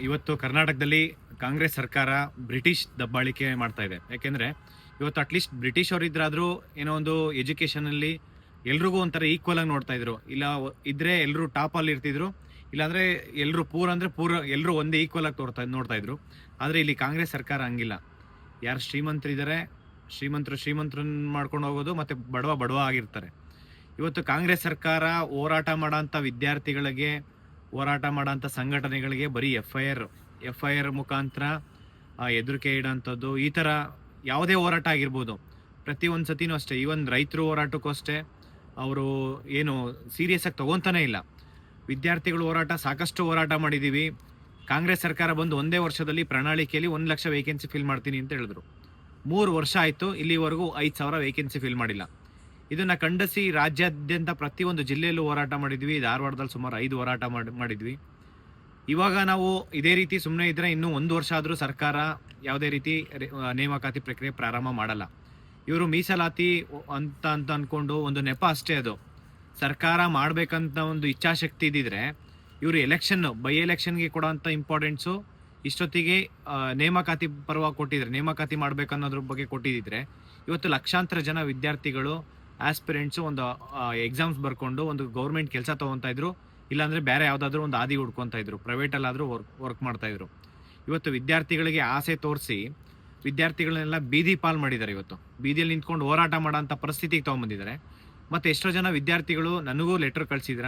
ಇವತ್ತು ಕರ್ನಾಟಕದಲ್ಲಿ ಕಾಂಗ್ರೆಸ್ ಸರ್ಕಾರ ಬ್ರಿಟಿಷ್ ದಬ್ಬಾಳಿಕೆ ಮಾಡ್ತಾ ಇದೆ. ಯಾಕೆಂದ್ರೆ ಇವತ್ತು ಅಟ್ಲೀಸ್ಟ್ ಬ್ರಿಟಿಷ್ ಅವರು ಇದ್ರಾದ್ರೂ ಏನೋ ಒಂದು ಎಜುಕೇಶನ್ ಅಲ್ಲಿ ಎಲ್ರಿಗೂ ಒಂಥರ ಈಕ್ವಲ್ ಆಗಿ ನೋಡ್ತಾ ಇದ್ರು. ಇಲ್ಲ ಇದ್ರೆ ಎಲ್ಲರೂ ಟಾಪ್ ಅಲ್ಲಿ ಇರ್ತಿದ್ರು, ಇಲ್ಲಾಂದ್ರೆ ಎಲ್ಲರೂ ಪೂರ್ ಅಂದ್ರೆ ಪೂರ್ ಎಲ್ಲರೂ ಒಂದೇ ಈಕ್ವಲ್ ಆಗಿ ನೋಡ್ತಾ ಇದ್ರು. ಆದ್ರೆ ಇಲ್ಲಿ ಕಾಂಗ್ರೆಸ್ ಸರ್ಕಾರ ಹಂಗಿಲ್ಲ. ಯಾರು ಶ್ರೀಮಂತರಿದ್ದಾರೆ ಶ್ರೀಮಂತರನ್ನ ಮಾಡ್ಕೊಂಡು ಹೋಗೋದು, ಮತ್ತೆ ಬಡವ ಆಗಿರ್ತಾರೆ. ಇವತ್ತು ಕಾಂಗ್ರೆಸ್ ಸರ್ಕಾರ ಹೋರಾಟ ಮಾಡೋಂಥ ವಿದ್ಯಾರ್ಥಿಗಳಿಗೆ, ಹೋರಾಟ ಮಾಡೋಂಥ ಸಂಘಟನೆಗಳಿಗೆ ಬರೀ ಎಫ್ ಐ ಆರ್ ಮುಖಾಂತರ ಹೆದರಿಕೆ ಇಡೋಂಥದ್ದು, ಈ ಥರ ಯಾವುದೇ ಹೋರಾಟ ಆಗಿರ್ಬೋದು. ಪ್ರತಿ ಒಂದು ಸತಿನೂ ಅಷ್ಟೇ, ಈವನ್ ರೈತರು ಹೋರಾಟಕ್ಕೂ ಅಷ್ಟೇ ಅವರು ಏನು ಸೀರಿಯಸ್ ಆಗಿ ತಗೊಂತಾನೆ ಇಲ್ಲ. ವಿದ್ಯಾರ್ಥಿಗಳು ಹೋರಾಟ ಸಾಕಷ್ಟು ಹೋರಾಟ ಮಾಡಿದ್ದೀವಿ. ಕಾಂಗ್ರೆಸ್ ಸರ್ಕಾರ ಬಂದು ಒಂದೇ ವರ್ಷದಲ್ಲಿ ಪ್ರಣಾಳಿಕೆಯಲ್ಲಿ 1 ಲಕ್ಷ ವೇಕೆನ್ಸಿ ಫಿಲ್ ಮಾಡ್ತೀನಿ ಅಂತ ಹೇಳಿದ್ರು. 3 ವರ್ಷ ಆಯಿತು, ಇಲ್ಲಿವರೆಗೂ 5,000 ವೇಕೆನ್ಸಿ ಫಿಲ್ ಮಾಡಿಲ್ಲ. ಇದನ್ನ ಖಂಡಿಸಿ ರಾಜ್ಯಾದ್ಯಂತ ಪ್ರತಿಯೊಂದು ಜಿಲ್ಲೆಯಲ್ಲೂ ಹೋರಾಟ ಮಾಡಿದ್ವಿ. ಧಾರವಾಡದಲ್ಲಿ ಸುಮಾರು 5 ಹೋರಾಟ ಮಾಡಿದ್ವಿ. ಇವಾಗ ನಾವು ಇದೇ ರೀತಿ ಸುಮ್ಮನೆ ಇದ್ರೆ ಇನ್ನೂ 1 ವರ್ಷ ಆದರೂ ಸರ್ಕಾರ ಯಾವುದೇ ರೀತಿ ನೇಮಕಾತಿ ಪ್ರಕ್ರಿಯೆ ಪ್ರಾರಂಭ ಮಾಡಲ್ಲ. ಇವರು ಮೀಸಲಾತಿ ಅಂತ ಅನ್ಕೊಂಡು ಒಂದು ನೆಪ ಅಷ್ಟೇ. ಅದು ಸರ್ಕಾರ ಮಾಡ್ಬೇಕಂತ ಒಂದು ಇಚ್ಛಾಶಕ್ತಿ ಇದ್ದಿದ್ರೆ ಇವರು ಬೈ ಎಲೆಕ್ಷನ್ಗೆ ಕೊಡೋಂಥ ಇಂಪಾರ್ಟೆನ್ಸು ಇಷ್ಟೊತ್ತಿಗೆ ನೇಮಕಾತಿ ಪರವಾಗಿ ಕೊಟ್ಟಿದ್ರೆ, ನೇಮಕಾತಿ ಮಾಡ್ಬೇಕನ್ನೋದ್ರ ಬಗ್ಗೆ ಕೊಟ್ಟಿದ್ರೆ ಇವತ್ತು ಲಕ್ಷಾಂತರ ಜನ ವಿದ್ಯಾರ್ಥಿಗಳು ಆಸ್ಪಿರೆಂಟ್ಸು ಒಂದು ಎಕ್ಸಾಮ್ಸ್ ಬರ್ಕೊಂಡು ಒಂದು ಗೌರ್ಮೆಂಟ್ ಕೆಲಸ ತೊಗೊತಾ ಇದ್ರು, ಇಲ್ಲಾಂದರೆ ಬೇರೆ ಯಾವುದಾದ್ರೂ ಒಂದು ಹಾದಿ ಹುಡ್ಕೊತಾ ಇದ್ರು, ಪ್ರೈವೇಟಲ್ಲಾದರೂ ವರ್ಕ್ ಮಾಡ್ತಾ ಇದ್ರು. ಇವತ್ತು ವಿದ್ಯಾರ್ಥಿಗಳಿಗೆ ಆಸೆ ತೋರಿಸಿ ವಿದ್ಯಾರ್ಥಿಗಳನ್ನೆಲ್ಲ ಬೀದಿ ಪಾಲ್ ಮಾಡಿದ್ದಾರೆ. ಇವತ್ತು ಬೀದಿಯಲ್ಲಿ ನಿಂತ್ಕೊಂಡು ಹೋರಾಟ ಮಾಡೋಂಥ ಪರಿಸ್ಥಿತಿಗೆ ತೊಗೊಂಬಂದಿದ್ದಾರೆ. ಮತ್ತು ಎಷ್ಟೋ ಜನ ವಿದ್ಯಾರ್ಥಿಗಳು ನನಗೂ ಲೆಟ್ರ್ ಕಳಿಸಿದ್ರ,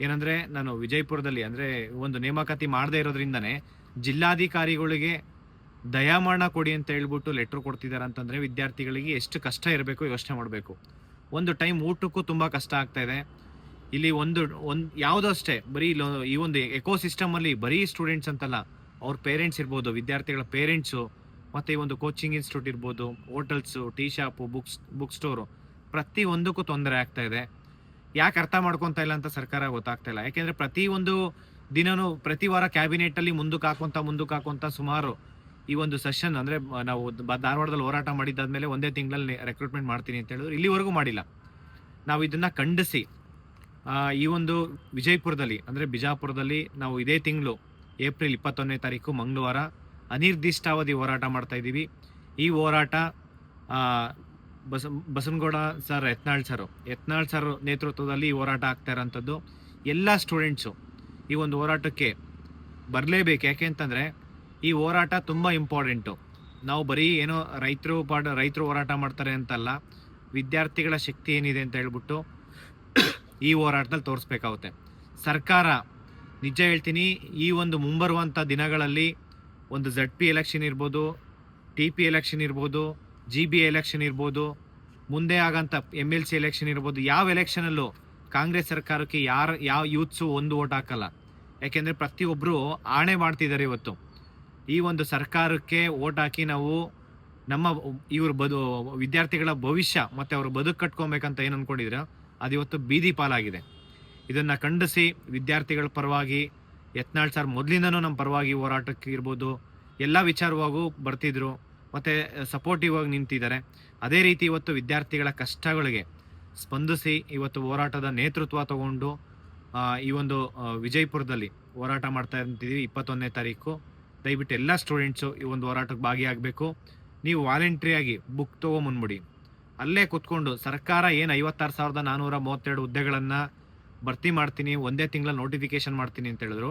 ಏನಂದರೆ ನಾನು ವಿಜಯಪುರದಲ್ಲಿ ಅಂದರೆ ಒಂದು ನೇಮಕಾತಿ ಮಾಡದೇ ಇರೋದ್ರಿಂದನೇ ಜಿಲ್ಲಾಧಿಕಾರಿಗಳಿಗೆ ದಯಾಮರಣ ಕೊಡಿ ಅಂತ ಹೇಳ್ಬಿಟ್ಟು ಲೆಟ್ರ್ ಕೊಡ್ತಿದ್ದಾರೆ. ಅಂತಂದರೆ ವಿದ್ಯಾರ್ಥಿಗಳಿಗೆ ಎಷ್ಟು ಕಷ್ಟ ಇರಬೇಕು ಯೋಚನೆ ಮಾಡಬೇಕು. ಒಂದು ಟೈಮ್ ಊಟಕ್ಕೂ ತುಂಬ ಕಷ್ಟ ಆಗ್ತಾ ಇದೆ. ಇಲ್ಲಿ ಒಂದು ಯಾವುದೋ ಅಷ್ಟೇ ಬರೀ ಈ ಒಂದು ಎಕೋಸಿಸ್ಟಮಲ್ಲಿ ಬರೀ ಸ್ಟೂಡೆಂಟ್ಸ್ ಅಂತಲ್ಲ, ಅವ್ರ ಪೇರೆಂಟ್ಸ್ ಇರ್ಬೋದು, ವಿದ್ಯಾರ್ಥಿಗಳ ಪೇರೆಂಟ್ಸು, ಮತ್ತು ಈ ಒಂದು ಕೋಚಿಂಗ್ ಇನ್ಸ್ಟಿಟ್ಯೂಟ್ ಇರ್ಬೋದು, hotels, tea shop, book store, ಪ್ರತಿ ಒಂದಕ್ಕೂ ತೊಂದರೆ ಆಗ್ತಾ ಇದೆ. ಯಾಕೆ ಅರ್ಥ ಮಾಡ್ಕೊತಾ ಇಲ್ಲ ಅಂತ ಸರ್ಕಾರ ಗೊತ್ತಾಗ್ತಾ ಇಲ್ಲ. ಯಾಕೆಂದರೆ ಪ್ರತಿಯೊಂದು ದಿನವೂ ಪ್ರತಿ ವಾರ ಕ್ಯಾಬಿನೆಟಲ್ಲಿ ಮುಂದಕ್ಕೆ ಹಾಕೊಂತ ಸುಮಾರು ಈ ಒಂದು ಸೆಷನ್ ಅಂದರೆ ನಾವು ಧಾರವಾಡದಲ್ಲಿ ಹೋರಾಟ ಮಾಡಿದ್ದಾದ್ಮೇಲೆ 1 ತಿಂಗಳಲ್ಲಿ ರೆಕ್ರೂಟ್ಮೆಂಟ್ ಮಾಡ್ತೀನಿ ಅಂತ ಹೇಳಿದ್ರು, ಇಲ್ಲಿವರೆಗೂ ಮಾಡಿಲ್ಲ. ನಾವು ಇದನ್ನು ಖಂಡಿಸಿ ಈ ಒಂದು ವಿಜಯಪುರದಲ್ಲಿ ಅಂದರೆ ಬಿಜಾಪುರದಲ್ಲಿ ನಾವು ಇದೇ ತಿಂಗಳು ಏಪ್ರಿಲ್ 21ನೇ ತಾರೀಕು ಮಂಗಳವಾರ ಅನಿರ್ದಿಷ್ಟಾವಧಿ ಹೋರಾಟ ಮಾಡ್ತಾ ಇದ್ದೀವಿ. ಈ ಹೋರಾಟ ಬಸನಗೌಡ ಸರ್, ಯತ್ನಾಳ್ ಸರ್ ನೇತೃತ್ವದಲ್ಲಿ ಈ ಹೋರಾಟ ಆಗ್ತಾ ಇರೋಂಥದ್ದು. ಎಲ್ಲ ಸ್ಟೂಡೆಂಟ್ಸು ಈ ಒಂದು ಹೋರಾಟಕ್ಕೆ ಬರಲೇಬೇಕು. ಯಾಕೆ ಅಂತಂದರೆ ಈ ಹೋರಾಟ ತುಂಬ ಇಂಪಾರ್ಟೆಂಟು. ನಾವು ಬರೀ ಏನೋ ರೈತರು ಹೋರಾಟ ಮಾಡ್ತಾರೆ ಅಂತಲ್ಲ, ವಿದ್ಯಾರ್ಥಿಗಳ ಶಕ್ತಿ ಏನಿದೆ ಅಂತ ಹೇಳ್ಬಿಟ್ಟು ಈ ಹೋರಾಟದಲ್ಲಿ ತೋರಿಸ್ಬೇಕಾಗುತ್ತೆ. ಸರ್ಕಾರ ನಿಜ ಹೇಳ್ತೀನಿ, ಈ ಒಂದು ಮುಂಬರುವಂಥ ದಿನಗಳಲ್ಲಿ ಒಂದು ZP ಎಲೆಕ್ಷನ್ ಇರ್ಬೋದು, TP ಎಲೆಕ್ಷನ್ ಇರ್ಬೋದು, GB ಎಲೆಕ್ಷನ್ ಇರ್ಬೋದು, ಮುಂದೆ ಆಗೋಂಥ MLC ಎಲೆಕ್ಷನ್ ಇರ್ಬೋದು, ಯಾವ ಎಲೆಕ್ಷನಲ್ಲೂ ಕಾಂಗ್ರೆಸ್ ಸರ್ಕಾರಕ್ಕೆ ಯಾವ ಯೂತ್ಸು ಒಂದು ಓಟ್ ಹಾಕಲ್ಲ. ಯಾಕೆಂದರೆ ಪ್ರತಿಯೊಬ್ಬರು ಆಣೆ ಮಾಡ್ತಿದ್ದಾರೆ. ಇವತ್ತು ಈ ಒಂದು ಸರ್ಕಾರಕ್ಕೆ ಓಟ್ ಹಾಕಿ ನಾವು ನಮ್ಮ ವಿದ್ಯಾರ್ಥಿಗಳ ಭವಿಷ್ಯ ಮತ್ತು ಅವರು ಬದುಕು ಕಟ್ಕೊಬೇಕಂತ ಏನು ಅಂದ್ಕೊಂಡಿದ್ರೆ ಅದು ಇವತ್ತು ಬೀದಿ ಪಾಲಾಗಿದೆ. ಇದನ್ನು ಖಂಡಿಸಿ ವಿದ್ಯಾರ್ಥಿಗಳ ಪರವಾಗಿ ಯತ್ನಾಳ್ ಸರ್ ಮೊದಲಿಂದನೂ ನಮ್ಮ ಪರವಾಗಿ ಹೋರಾಟಕ್ಕೆ ಇರ್ಬೋದು ಎಲ್ಲ ವಿಚಾರವಾಗೂ ಬರ್ತಿದ್ರು, ಮತ್ತು ಸಪೋರ್ಟಿವ್ ಆಗಿ ನಿಂತಿದ್ದಾರೆ. ಅದೇ ರೀತಿ ಇವತ್ತು ವಿದ್ಯಾರ್ಥಿಗಳ ಕಷ್ಟಗಳಿಗೆ ಸ್ಪಂದಿಸಿ ಇವತ್ತು ಹೋರಾಟದ ನೇತೃತ್ವ ತಗೊಂಡು ಈ ಒಂದು ವಿಜಯಪುರದಲ್ಲಿ ಹೋರಾಟ ಮಾಡ್ತಾ ಇರ್ತೀವಿ 21ನೇ ತಾರೀಕು. ದಯವಿಟ್ಟು ಎಲ್ಲ ಸ್ಟೂಡೆಂಟ್ಸು ಈ ಒಂದು ಹೋರಾಟಕ್ಕೆ ಭಾಗಿಯಾಗಬೇಕು. ನೀವು ವಾಲಂಟ್ರಿಯಾಗಿ ಬುಕ್ ತೊಗೊಂಬಂದ್ಬಿಡಿ. ಅಲ್ಲೇ ಕೂತ್ಕೊಂಡು ಸರ್ಕಾರ ಏನು 56,432 ಹುದ್ದೆಗಳನ್ನು ಭರ್ತಿ ಮಾಡ್ತೀನಿ, 1 ತಿಂಗಳಲ್ಲಿ ನೋಟಿಫಿಕೇಶನ್ ಮಾಡ್ತೀನಿ ಅಂತ ಹೇಳಿದ್ರು,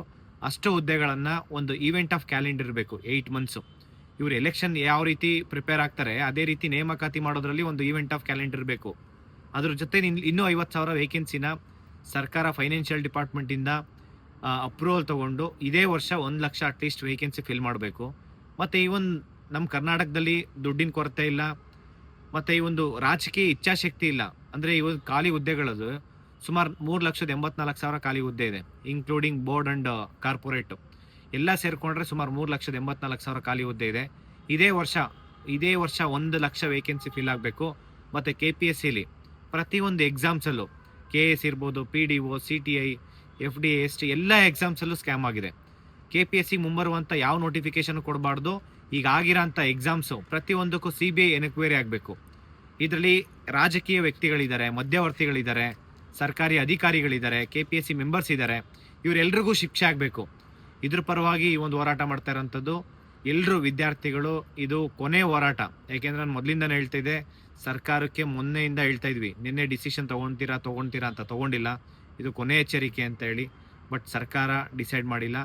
ಅಷ್ಟು ಹುದ್ದೆಗಳನ್ನು ಒಂದು ಈವೆಂಟ್ ಆಫ್ ಕ್ಯಾಲೆಂಡರ್ ಇರಬೇಕು. 8 ಮಂತ್ಸು ಇವರು ಎಲೆಕ್ಷನ್ ಯಾವ ರೀತಿ ಪ್ರಿಪೇರ್ ಆಗ್ತಾರೆ ಅದೇ ರೀತಿ ನೇಮಕಾತಿ ಮಾಡೋದ್ರಲ್ಲಿ ಒಂದು ಈವೆಂಟ್ ಆಫ್ ಕ್ಯಾಲೆಂಡರ್ ಇರಬೇಕು. ಅದ್ರ ಜೊತೆ ಇನ್ನೂ 50,000 ವೇಕೆನ್ಸಿನ ಸರ್ಕಾರ ಫೈನಾನ್ಷಿಯಲ್ ಡಿಪಾರ್ಟ್ಮೆಂಟಿಂದ ಅಪ್ರೂವಲ್ ತೊಗೊಂಡು ಇದೇ ವರ್ಷ 1 ಲಕ್ಷ ಅಟ್ಲೀಸ್ಟ್ ವೇಕೆನ್ಸಿ ಫಿಲ್ ಮಾಡಬೇಕು. ಮತ್ತು ಈವನ್ ನಮ್ಮ ಕರ್ನಾಟಕದಲ್ಲಿ ದುಡ್ಡಿನ ಕೊರತೆ ಇಲ್ಲ, ಮತ್ತು ಈ ಒಂದು ರಾಜಕೀಯ ಇಚ್ಛಾಶಕ್ತಿ ಇಲ್ಲ. ಅಂದರೆ ಇವತ್ತು ಖಾಲಿ ಹುದ್ದೆಗಳದು ಸುಮಾರು 3,84,000 ಖಾಲಿ ಹುದ್ದೆ ಇದೆ, ಇನ್ಕ್ಲೂಡಿಂಗ್ ಬೋರ್ಡ್ ಆ್ಯಂಡ್ ಕಾರ್ಪೊರೇಟು ಎಲ್ಲ ಸೇರಿಕೊಂಡ್ರೆ ಸುಮಾರು 3,84,000 ಖಾಲಿ ಹುದ್ದೆ ಇದೆ. ಇದೇ ವರ್ಷ 1 ಲಕ್ಷ ವೇಕೆನ್ಸಿ ಫಿಲ್ ಆಗಬೇಕು. ಮತ್ತು KPSCಲಿ ಪ್ರತಿಯೊಂದು ಎಕ್ಸಾಮ್ಸಲ್ಲೂ KS ಇರ್ಬೋದು, PDO, CTI, FDA, ST ಎಲ್ಲ ಎಕ್ಸಾಮ್ಸಲ್ಲೂ ಸ್ಕ್ಯಾಮ್ ಆಗಿದೆ. KPSC ಮುಂಬರುವಂಥ ಯಾವ ನೋಟಿಫಿಕೇಶನ್ ಕೊಡಬಾರ್ದು. ಈಗ ಆಗಿರೋಂಥ ಎಕ್ಸಾಮ್ಸು ಪ್ರತಿಯೊಂದಕ್ಕೂ CBI ಎನ್ಕ್ವೈರಿ ಆಗಬೇಕು. ಇದರಲ್ಲಿ ರಾಜಕೀಯ ವ್ಯಕ್ತಿಗಳಿದ್ದಾರೆ, ಮಧ್ಯವರ್ತಿಗಳಿದ್ದಾರೆ, ಸರ್ಕಾರಿ ಅಧಿಕಾರಿಗಳಿದ್ದಾರೆ, KPSC ಮೆಂಬರ್ಸ್ ಇದ್ದಾರೆ, ಇವರೆಲ್ರಿಗೂ ಶಿಕ್ಷೆ ಆಗಬೇಕು. ಇದ್ರ ಪರವಾಗಿ ಈ ಒಂದು ಹೋರಾಟ ಮಾಡ್ತಾ ಇರೋಂಥದ್ದು. ಎಲ್ಲರೂ ವಿದ್ಯಾರ್ಥಿಗಳು ಇದು ಕೊನೆ ಹೋರಾಟ. ಯಾಕೆಂದ್ರೆ ನಾನು ಮೊದಲಿಂದನೇ ಹೇಳ್ತಾ ಇದ್ದೆ, ಸರ್ಕಾರಕ್ಕೆ ಮೊನ್ನೆಯಿಂದ ಹೇಳ್ತಾ ಇದ್ವಿ, ನಿನ್ನೆ ಡಿಸಿಷನ್ ತೊಗೊಳ್ತೀರಾ ಅಂತ ತೊಗೊಂಡಿಲ್ಲ, ಇದು ಕೊನೆ ಎಚ್ಚರಿಕೆ ಅಂತ ಹೇಳಿ. ಬಟ್ ಸರ್ಕಾರ ಡಿಸೈಡ್ ಮಾಡಿಲ್ಲ.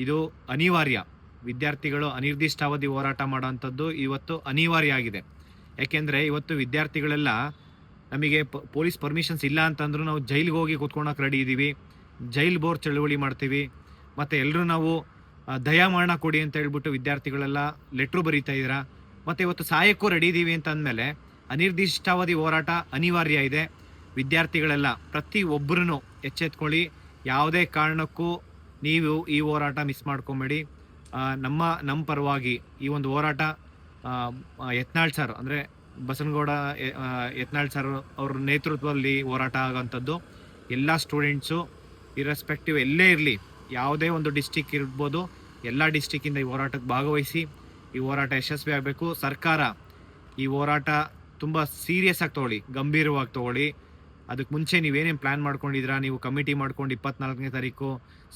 ಇದು ಅನಿವಾರ್ಯ. ವಿದ್ಯಾರ್ಥಿಗಳು ಅನಿರ್ದಿಷ್ಟಾವಧಿ ಹೋರಾಟ ಮಾಡೋವಂಥದ್ದು ಇವತ್ತು ಅನಿವಾರ್ಯ ಆಗಿದೆ. ಯಾಕೆಂದರೆ ಇವತ್ತು ವಿದ್ಯಾರ್ಥಿಗಳೆಲ್ಲ ನಮಗೆ ಪೊಲೀಸ್ ಪರ್ಮಿಷನ್ಸ್ ಇಲ್ಲ ಅಂತಂದ್ರೂ ನಾವು ಜೈಲಿಗೆ ಹೋಗಿ ಕೂತ್ಕೊಳಕ್ಕೆ ರೆಡಿ ಇದ್ದೀವಿ, ಜೈಲ್ ಬೋರ್ ಚಳುವಳಿ ಮಾಡ್ತೀವಿ, ಮತ್ತು ಎಲ್ಲರೂ ನಾವು ದಯಾಮರಣ ಕೊಡಿ ಅಂತ ಹೇಳ್ಬಿಟ್ಟು ವಿದ್ಯಾರ್ಥಿಗಳೆಲ್ಲ ಲೆಟ್ರು ಬರೀತಾ ಇದ್ದೀರಾ. ಮತ್ತು ಇವತ್ತು ಸಾಯಕ್ಕೂ ರೆಡಿ ಇದ್ದೀವಿ ಅಂತ ಅಂದಮೇಲೆ ಅನಿರ್ದಿಷ್ಟಾವಧಿ ಹೋರಾಟ ಅನಿವಾರ್ಯ ಇದೆ. ವಿದ್ಯಾರ್ಥಿಗಳೆಲ್ಲ ಪ್ರತಿಯೊಬ್ಬರೂ ಎಚ್ಚೆತ್ಕೊಳ್ಳಿ. ಯಾವುದೇ ಕಾರಣಕ್ಕೂ ನೀವು ಈ ಹೋರಾಟ ಮಿಸ್ ಮಾಡ್ಕೊಬೇಡಿ. ನಮ್ಮ ಪರವಾಗಿ ಈ ಒಂದು ಹೋರಾಟ ಯತ್ನಾಳ್ ಸರ್ ಅಂದರೆ ಬಸನಗೌಡ ಯತ್ನಾಳ್ ಸರ್ ಅವ್ರ ನೇತೃತ್ವದಲ್ಲಿ ಹೋರಾಟ ಆಗೋಂಥದ್ದು. ಎಲ್ಲ ಸ್ಟೂಡೆಂಟ್ಸು ಇರ್ರೆಸ್ಪೆಕ್ಟಿವ್ ಎಲ್ಲೇ ಇರಲಿ, ಯಾವುದೇ ಒಂದು ಡಿಸ್ಟಿಕ್ ಇರ್ಬೋದು, ಎಲ್ಲ ಡಿಸ್ಟಿಕ್ಕಿಂದ ಈ ಹೋರಾಟಕ್ಕೆ ಭಾಗವಹಿಸಿ ಈ ಹೋರಾಟ ಯಶಸ್ವಿ ಆಗಬೇಕು. ಸರ್ಕಾರ ಈ ಹೋರಾಟ ತುಂಬ ಸೀರಿಯಸ್ ಆಗಿ ತೊಗೊಳ್ಳಿ, ಗಂಭೀರವಾಗಿ ತೊಗೊಳ್ಳಿ. ಅದಕ್ಕೆ ಮುಂಚೆ ನೀವೇನೇನು ಪ್ಲ್ಯಾನ್ ಮಾಡ್ಕೊಂಡಿದ್ದೀರಾ, ನೀವು ಕಮಿಟಿ ಮಾಡ್ಕೊಂಡು 24ನೇ ತಾರೀಕು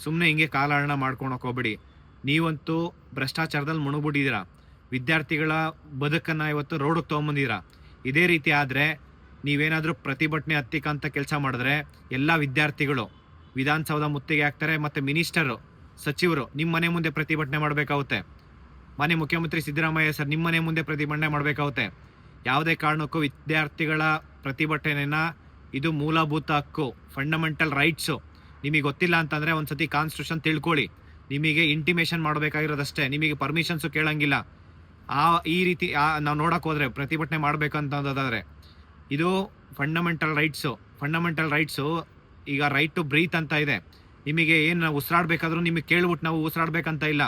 ಸುಮ್ಮನೆ ಹಿಂಗೆ ಕಾಲಹರಣ ಮಾಡ್ಕೊಳಕ್ಕೆ ಹೋಗ್ಬೇಡಿ. ನೀವಂತೂ ಭ್ರಷ್ಟಾಚಾರದಲ್ಲಿ ಮುಳುಗ್ಬಿಟ್ಟಿದ್ದೀರಾ. ವಿದ್ಯಾರ್ಥಿಗಳ ಬದುಕನ್ನು ಇವತ್ತು ರೋಡಿಗೆ ತೊಗೊಂಬಂದಿದ್ದೀರಾ. ಇದೇ ರೀತಿ ಆದರೆ ನೀವೇನಾದರೂ ಪ್ರತಿಭಟನೆ ಹತ್ತಿಕ್ಕಂಥ ಕೆಲಸ ಮಾಡಿದ್ರೆ ಎಲ್ಲ ವಿದ್ಯಾರ್ಥಿಗಳು ವಿಧಾನಸೌಧ ಮುತ್ತಿಗೆ ಹಾಕ್ತಾರೆ. ಮತ್ತು ಮಿನಿಸ್ಟರು, ಸಚಿವರು ನಿಮ್ಮ ಮನೆ ಮುಂದೆ ಪ್ರತಿಭಟನೆ ಮಾಡಬೇಕಾಗುತ್ತೆ. ಮನೆ ಮುಖ್ಯಮಂತ್ರಿ ಸಿದ್ದರಾಮಯ್ಯ ಸರ್ ನಿಮ್ಮ ಮನೆ ಮುಂದೆ ಪ್ರತಿಭಟನೆ ಮಾಡಬೇಕಾಗುತ್ತೆ. ಯಾವುದೇ ಕಾರಣಕ್ಕೂ ವಿದ್ಯಾರ್ಥಿಗಳ ಪ್ರತಿಭಟನೆನ, ಇದು ಮೂಲಭೂತ ಹಕ್ಕು, ಫಂಡಮೆಂಟಲ್ ರೈಟ್ಸು. ನಿಮಗೆ ಗೊತ್ತಿಲ್ಲ ಅಂತಂದರೆ ಒಂದು ಸತಿ ಕಾನ್ಸ್ಟಿಟ್ಯೂಷನ್ ತಿಳ್ಕೊಳ್ಳಿ. ನಿಮಗೆ ಇಂಟಿಮೇಷನ್ ಮಾಡಬೇಕಾಗಿರೋದಷ್ಟೇ, ನಿಮಗೆ ಪರ್ಮಿಷನ್ಸು ಕೇಳಂಗಿಲ್ಲ. ಈ ರೀತಿ ನಾವು ನೋಡೋಕೆ ಹೋದರೆ ಪ್ರತಿಭಟನೆ ಮಾಡಬೇಕಂತಂದಾದರೆ ಇದು ಫಂಡಮೆಂಟಲ್ ರೈಟ್ಸು. ಈಗ ರೈಟ್ ಟು ಬ್ರೀತ್ ಅಂತ ಇದೆ. ನಿಮಗೆ ಏನು ನಾವು ಉಸಿರಾಡಬೇಕಾದ್ರೂ ನಿಮಗೆ ಕೇಳ್ಬಿಟ್ಟು ನಾವು ಉಸಿರಾಡಬೇಕಂತ ಇಲ್ಲ.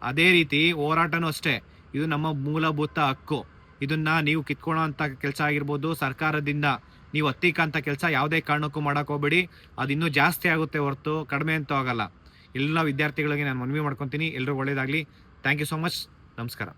ಅದೇ ರೀತಿ ಹೋರಾಟನೂ ಅಷ್ಟೇ, ಇದು ನಮ್ಮ ಮೂಲಭೂತ ಹಕ್ಕು. ಇದನ್ನು ನೀವು ಕಿತ್ಕೊಳ್ಳೋ ಅಂಥ ಕೆಲಸ ಆಗಿರ್ಬೋದು, ಸರ್ಕಾರದಿಂದ ನೀವು ಹತ್ತಿಕ್ಕಂಥ ಕೆಲಸ ಯಾವುದೇ ಕಾರಣಕ್ಕೂ ಮಾಡೋಕೆ ಹೋಗ್ಬೇಡಿ. ಅದು ಇನ್ನೂ ಜಾಸ್ತಿ ಆಗುತ್ತೆ ಹೊರತು ಕಡಿಮೆ ಅಂತೂ ಆಗಲ್ಲ. ಎಲ್ಲ ವಿದ್ಯಾರ್ಥಿಗಳಿಗೆ ನಾನು ಮನವಿ ಮಾಡ್ಕೊತೀನಿ, ಎಲ್ರಿಗೂ ಒಳ್ಳೆಯದಾಗಲಿ. Thank you so much. ನಮಸ್ಕಾರ.